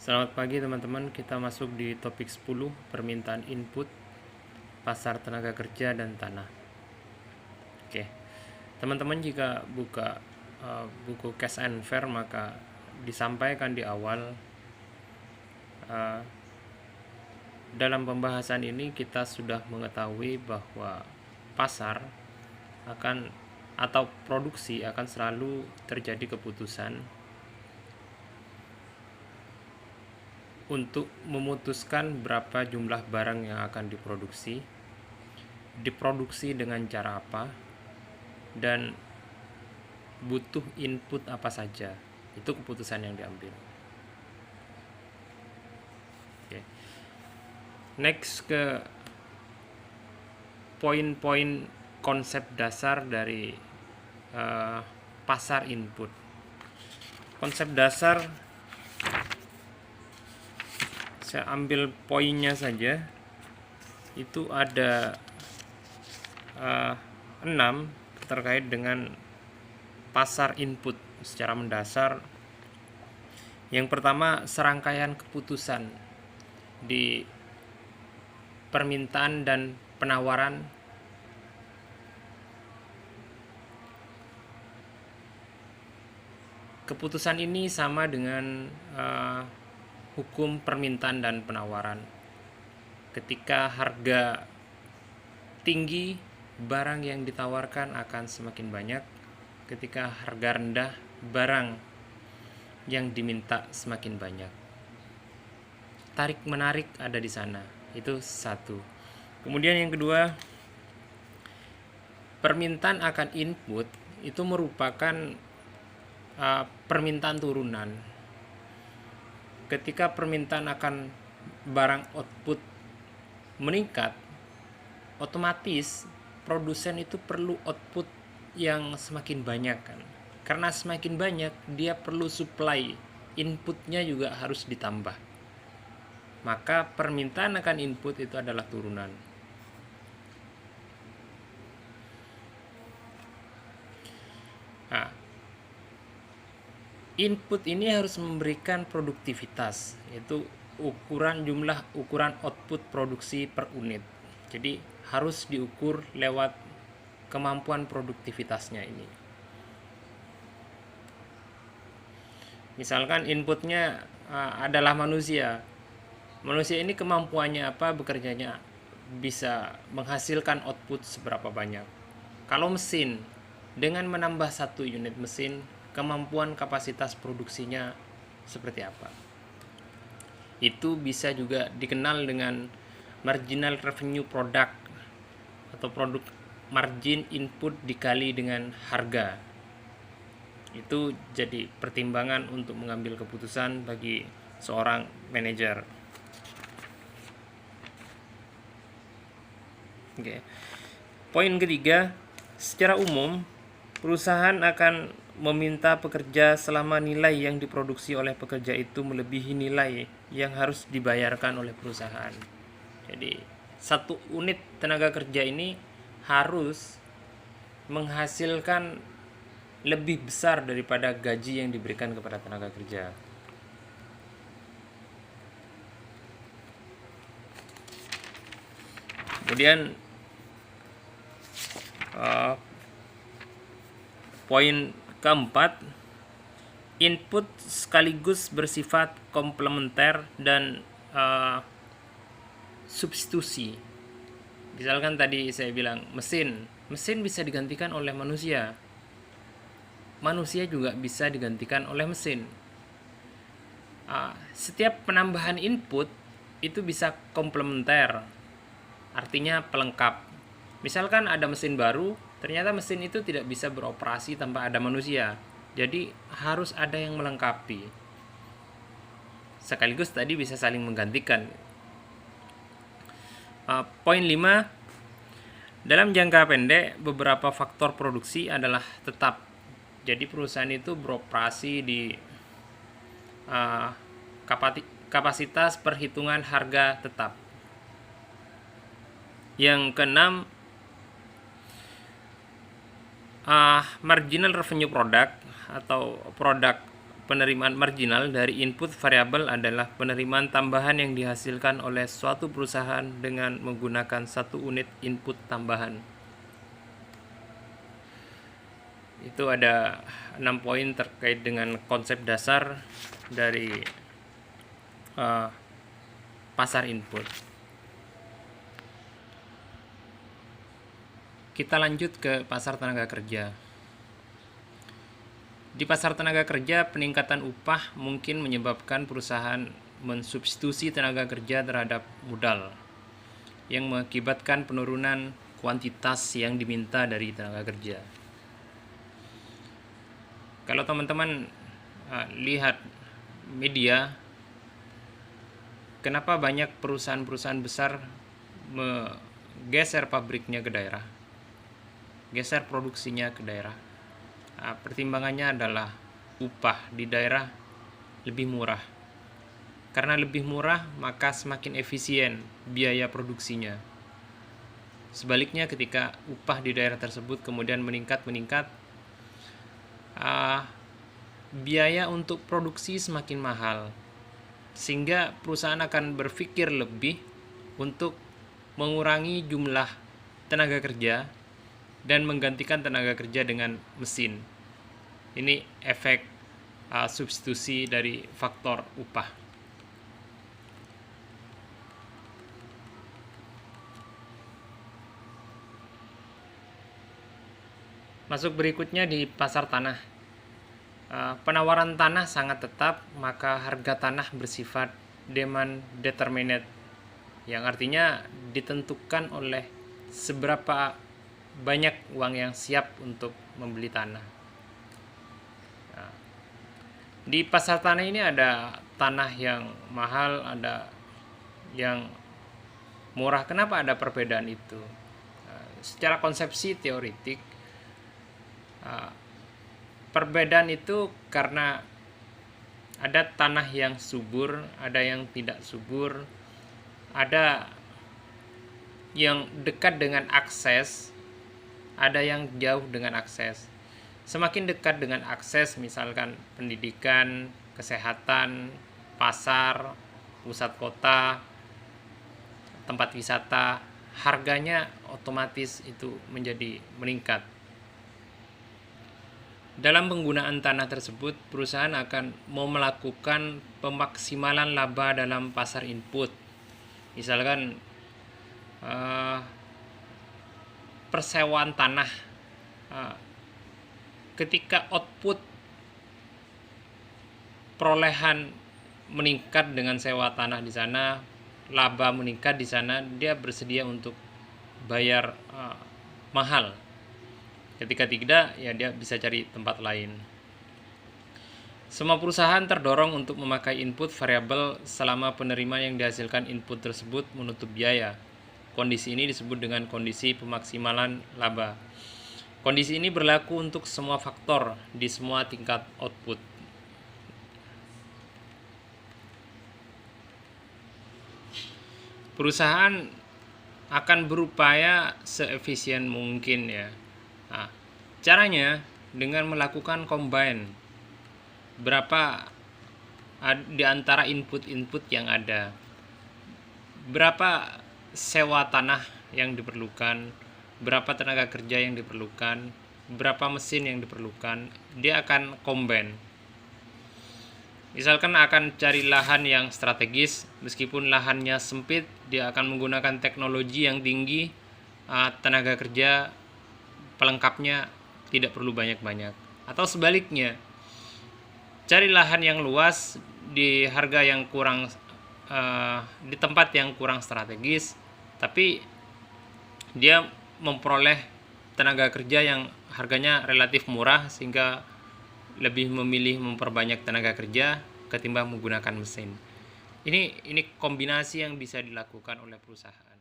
Selamat pagi teman-teman, kita masuk di topik 10, permintaan input, pasar tenaga kerja dan tanah. Oke, teman-teman jika buka buku Cash and Fair maka disampaikan di awal dalam pembahasan ini kita sudah mengetahui bahwa pasar akan atau produksi akan selalu terjadi keputusan untuk memutuskan berapa jumlah barang yang akan diproduksi dengan cara apa, dan butuh input apa saja. Itu keputusan yang diambil. Oke. Next ke poin-poin konsep dasar dari pasar input. Konsep dasar saya ambil poinnya saja, itu ada 6 terkait dengan pasar input secara mendasar. Yang pertama, serangkaian keputusan di permintaan dan penawaran keputusan ini sama dengan hukum permintaan dan penawaran. Ketika harga tinggi, barang yang ditawarkan akan semakin banyak. Ketika harga rendah, barang yang diminta semakin banyak. Tarik menarik ada di sana. Itu satu. Kemudian yang kedua, permintaan akan input itu merupakan permintaan turunan. Ketika permintaan akan barang output meningkat, otomatis produsen itu perlu output yang semakin banyak kan. Karena semakin banyak, dia perlu supply, inputnya juga harus ditambah. Maka permintaan akan input itu adalah turunan. Nah, input ini harus memberikan produktivitas, yaitu jumlah ukuran output produksi per unit. Jadi harus diukur lewat kemampuan produktivitasnya ini. Misalkan inputnya adalah manusia. Manusia ini kemampuannya apa, bekerjanya bisa menghasilkan output seberapa banyak. Kalau mesin, dengan menambah 1 unit mesin, kemampuan kapasitas produksinya seperti apa. Itu bisa juga dikenal dengan marginal revenue product atau produk margin input dikali dengan harga. Itu jadi pertimbangan untuk mengambil keputusan bagi seorang manajer. Oke. Poin ketiga, secara umum perusahaan akan meminta pekerja selama nilai yang diproduksi oleh pekerja itu melebihi nilai yang harus dibayarkan oleh perusahaan. Jadi 1 unit tenaga kerja ini harus menghasilkan lebih besar daripada gaji yang diberikan kepada tenaga kerja. Kemudian poin keempat, input sekaligus bersifat komplementer dan substitusi. Misalkan tadi saya bilang mesin bisa digantikan oleh manusia. Manusia juga bisa digantikan oleh mesin. Setiap penambahan input itu bisa komplementer, artinya pelengkap. Misalkan ada mesin baru, ternyata mesin itu tidak bisa beroperasi tanpa ada manusia. Jadi harus ada yang melengkapi. Sekaligus tadi bisa saling menggantikan. Poin 5, dalam jangka pendek beberapa faktor produksi adalah tetap. Jadi perusahaan itu beroperasi di kapasitas perhitungan harga tetap. Yang keenam, marginal revenue product atau produk penerimaan marginal dari input variabel adalah penerimaan tambahan yang dihasilkan oleh suatu perusahaan dengan menggunakan satu unit input tambahan. Itu ada 6 poin terkait dengan konsep dasar dari pasar input. Kita lanjut ke pasar tenaga kerja. Di pasar tenaga kerja, peningkatan upah mungkin menyebabkan perusahaan mensubstitusi tenaga kerja terhadap modal, yang mengakibatkan penurunan kuantitas yang diminta dari tenaga kerja. Kalau teman-teman lihat media, kenapa banyak perusahaan-perusahaan besar menggeser pabriknya ke daerah, geser produksinya ke daerah? Pertimbangannya adalah upah di daerah lebih murah. Karena lebih murah, maka semakin efisien biaya produksinya. Sebaliknya, ketika upah di daerah tersebut kemudian meningkat, biaya untuk produksi semakin mahal, sehingga perusahaan akan berpikir lebih untuk mengurangi jumlah tenaga kerja dan menggantikan tenaga kerja dengan mesin. Ini efek substitusi dari faktor upah. Masuk berikutnya di pasar tanah. Penawaran tanah sangat tetap, maka harga tanah bersifat demand determinate, yang artinya ditentukan oleh seberapa banyak uang yang siap untuk membeli tanah. Di pasar tanah ini ada tanah yang mahal, ada yang murah. Kenapa ada perbedaan itu? Secara konsepsi teoritik, perbedaan itu karena ada tanah yang subur, ada yang tidak subur, ada yang dekat dengan akses, ada yang jauh dengan akses. Semakin dekat dengan akses, misalkan pendidikan, kesehatan, pasar, pusat kota, tempat wisata, harganya otomatis itu menjadi meningkat. Dalam penggunaan tanah tersebut, perusahaan akan mau melakukan pemaksimalan laba dalam pasar input. Misalkan persewaan tanah, ketika output perolehan meningkat dengan sewa tanah di sana, laba meningkat di sana, dia bersedia untuk bayar mahal. Ketika tidak, ya dia bisa cari tempat lain. Semua perusahaan terdorong untuk memakai input variabel selama penerimaan yang dihasilkan input tersebut menutup biaya. Kondisi ini disebut dengan kondisi pemaksimalan laba. Kondisi ini berlaku untuk semua faktor di semua tingkat output. Perusahaan akan berupaya seefisien mungkin ya. Caranya dengan melakukan combine. Berapa di antara input-input yang ada, berapa sewa tanah yang diperlukan, berapa tenaga kerja yang diperlukan, berapa mesin yang diperlukan, dia akan combine. Misalkan akan cari lahan yang strategis, meskipun lahannya sempit, dia akan menggunakan teknologi yang tinggi, tenaga kerja pelengkapnya tidak perlu banyak-banyak. Atau sebaliknya, cari lahan yang luas di harga yang kurang, di tempat yang kurang strategis, tapi dia memperoleh tenaga kerja yang harganya relatif murah, sehingga lebih memilih memperbanyak tenaga kerja ketimbang menggunakan mesin. Ini kombinasi yang bisa dilakukan oleh perusahaan.